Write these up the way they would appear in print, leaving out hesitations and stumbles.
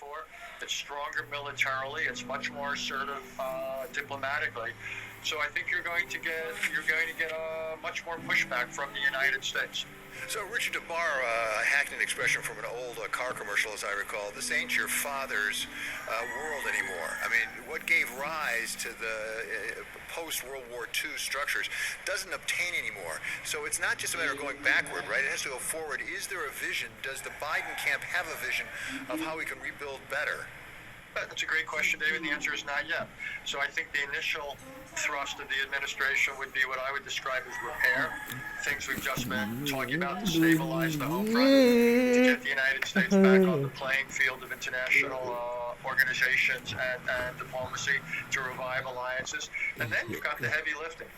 for. It's stronger militarily. It's much more assertive diplomatically. So I think you're going to get much more pushback from the United States. So, Richard, to borrow a hackneyed expression from an old car commercial, as I recall, this ain't your father's world anymore. I mean, what gave rise to the post-World War II structures doesn't obtain anymore. So it's not just a matter of going backward, right? It has to go forward. Is there a vision? Does the Biden camp have a vision of how we can rebuild better? That's a great question, David. The answer is not yet. So I think the initial thrust of the administration would be what I would describe as repair. Things we've just been talking about to stabilize the home front, to get the United States back on the playing field of international organizations and diplomacy, to revive alliances. And then you've got the heavy lifting.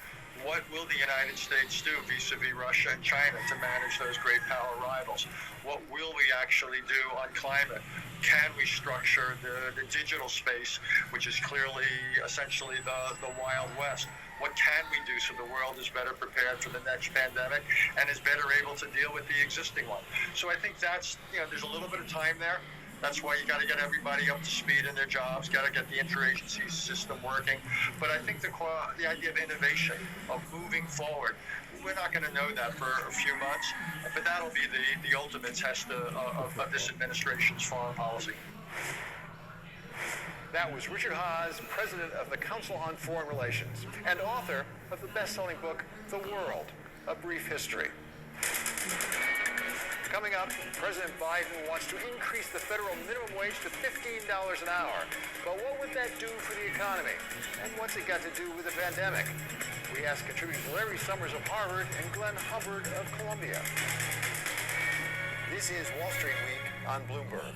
What will the United States do vis-a-vis Russia and China to manage those great power rivals? What will we actually do on climate? Can we structure the digital space, which is clearly essentially the Wild West? What can we do so the world is better prepared for the next pandemic and is better able to deal with the existing one? So I think that's, there's a little bit of time there. That's why you got to get everybody up to speed in their jobs, got to get the interagency system working. But I think the idea of innovation, of moving forward, we're not going to know that for a few months, but that'll be the ultimate test of this administration's foreign policy. That was Richard Haass, president of the Council on Foreign Relations and author of the best-selling book, The World, A Brief History. Coming up, President Biden wants to increase the federal minimum wage to $15 an hour. But what would that do for the economy? And what's it got to do with the pandemic? We asked contributor Larry Summers of Harvard and Glenn Hubbard of Columbia. This is Wall Street Week on Bloomberg.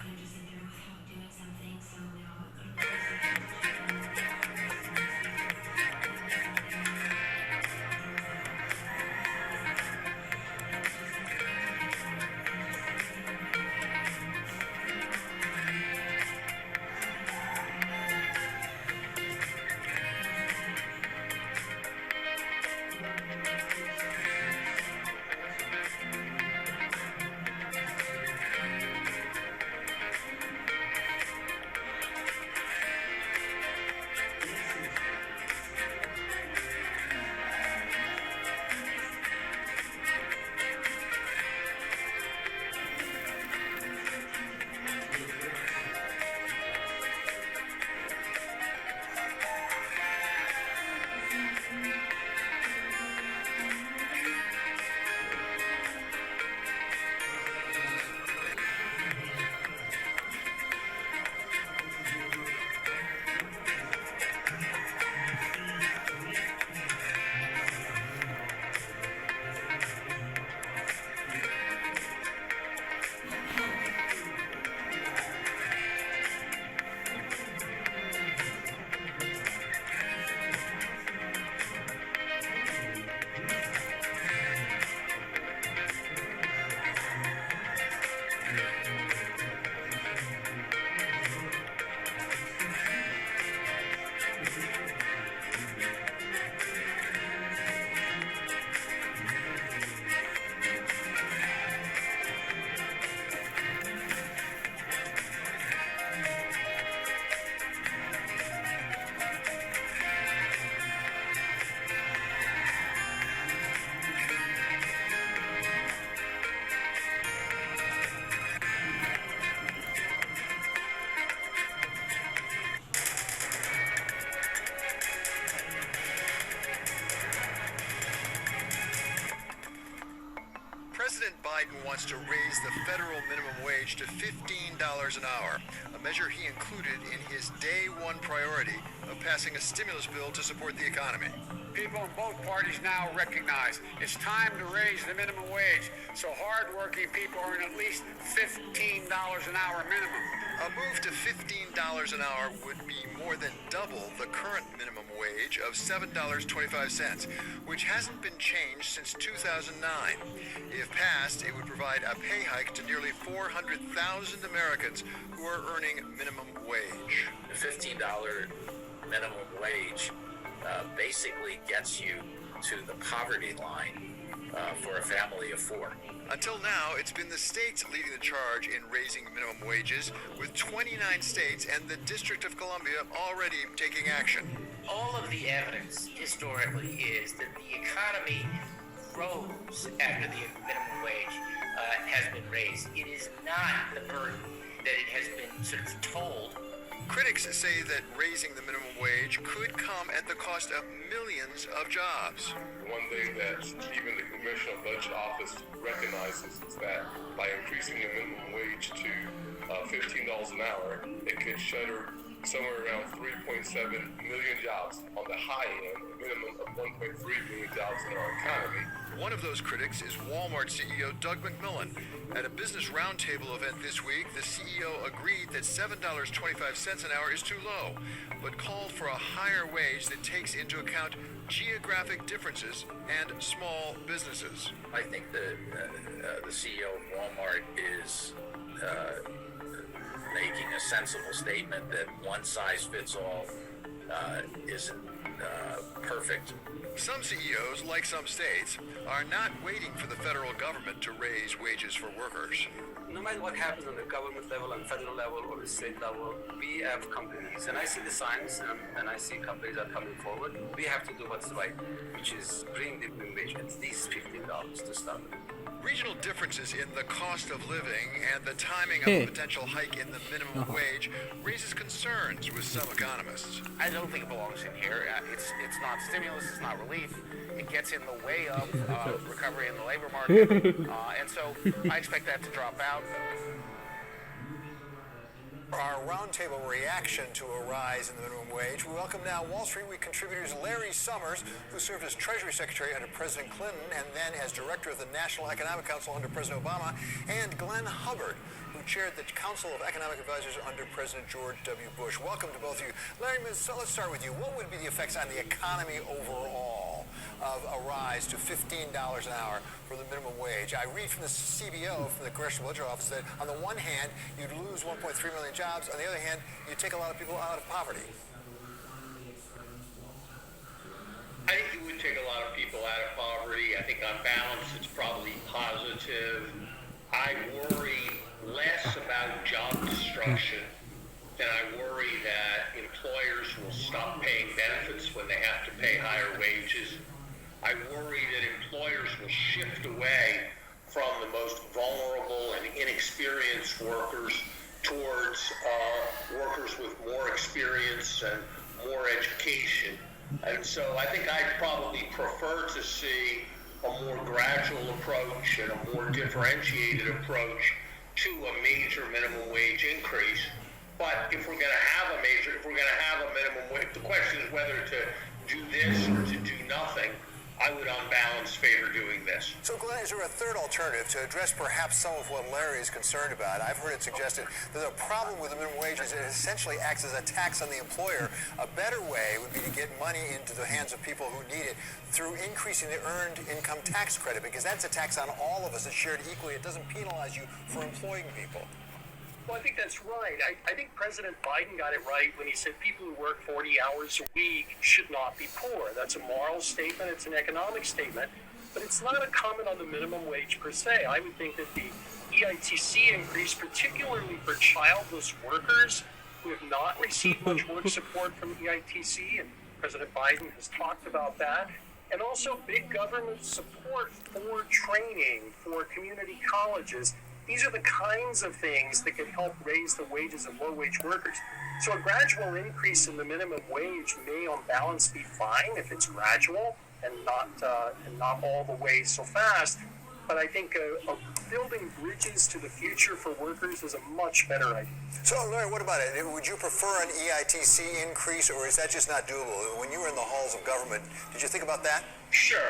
President Biden wants to raise the federal minimum wage to $15 an hour, a measure he included in his day one priority of passing a stimulus bill to support the economy. People in both parties now recognize it's time to raise the minimum wage so hardworking people earn at least $15 an hour minimum. A move to $15 an hour would be more than double the current minimum wage of $7.25, which hasn't been changed since 2009. If passed, it would provide a pay hike to nearly 400,000 Americans who are earning minimum wage. The $15 minimum wage basically gets you to the poverty line for a family of four. Until now, it's been the states leading the charge in raising minimum wages, with 29 states and the District of Columbia already taking action. All of the evidence historically is that the economy rose after the minimum wage has been raised. It is not the burden that it has been sort of told. Critics say that raising the minimum wage could come at the cost of millions of jobs. One thing that even the Congressional Budget Office recognizes is that by increasing the minimum wage to $15 an hour, it could shutter somewhere around 3.7 million jobs on the high end, a minimum of 1.3 million jobs in our economy. One of those critics is Walmart CEO Doug McMillon. At a business roundtable event this week, the CEO agreed that $7.25 an hour is too low, but called for a higher wage that takes into account geographic differences and small businesses. I think the CEO of Walmart is making a sensible statement that one size fits all isn't perfect. Some CEOs, like some states, are not waiting for the federal government to raise wages for workers. No matter what happens on the government level, on federal level, or the state level, we have companies, and I see the signs, and I see companies are coming forward. We have to do what's right, which is bring the minimum wage at least $15 to start with. Regional differences in the cost of living and the timing of a potential hike in the minimum wage raises concerns with some economists. I don't think it belongs in here. It's not stimulus. It's not relief. It gets in the way of recovery in the labor market, and so I expect that to drop out. For our roundtable reaction to a rise in the minimum wage, we welcome now Wall Street Week contributors Larry Summers, who served as Treasury Secretary under President Clinton and then as Director of the National Economic Council under President Obama, and Glenn Hubbard, who chaired the Council of Economic Advisors under President George W. Bush. Welcome to both of you. Larry, so let's start with you. What would be the effects on the economy overall of a rise to $15 an hour for the minimum wage? I read from the CBO, from the Congressional Budget Office, that on the one hand, you'd lose 1.3 million jobs. On the other hand, you'd take a lot of people out of poverty. I think it would take a lot of people out of poverty. I think on balance, it's probably positive. I worry less about job destruction than I worry that employers will stop paying benefits when they have to pay higher wages. I worry that employers will shift away from the most vulnerable and inexperienced workers towards workers with more experience and more education. And so I think I'd probably prefer to see a more gradual approach and a more differentiated approach to a major minimum wage increase. But if we're going to have a minimum wage, the question is whether to do this or to do nothing. I would, on balance, favor doing this. So, Glenn, is there a third alternative to address perhaps some of what Larry is concerned about? I've heard it suggested that the problem with the minimum wage is it essentially acts as a tax on the employer. A better way would be to get money into the hands of people who need it through increasing the earned income tax credit, because that's a tax on all of us. It's shared equally. It doesn't penalize you for employing people. Well, I think that's right. I think President Biden got it right when he said people who work 40 hours a week should not be poor. That's a moral statement. It's an economic statement. But it's not a comment on the minimum wage per se. I would think that the EITC increase, particularly for childless workers who have not received much work support from EITC, and President Biden has talked about that, and also big government support for training, for community colleges. These are the kinds of things that can help raise the wages of low-wage workers. So a gradual increase in the minimum wage may, on balance, be fine if it's gradual and not all the way so fast. But I think building bridges to the future for workers is a much better idea. So, Larry, what about it? Would you prefer an EITC increase, or is that just not doable? When you were in the halls of government, did you think about that? Sure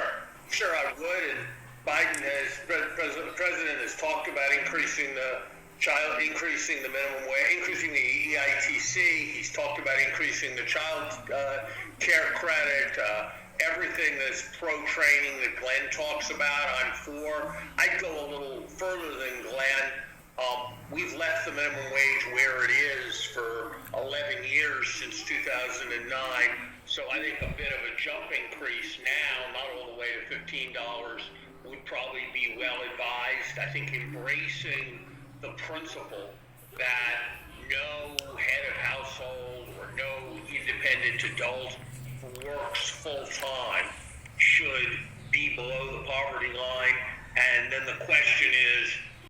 I would. And Biden the president has talked about increasing the minimum wage, increasing the EITC. He's talked about increasing the child care credit, everything that's pro-training that Glenn talks about, I'm for. I'd go a little further than Glenn. We've left the minimum wage where it is for 11 years since 2009. So I think a bit of a jump increase now, not all the way to $15, would probably be well advised. I think embracing the principle that no head of household or no independent adult who works full time should be below the poverty line. And then the question is,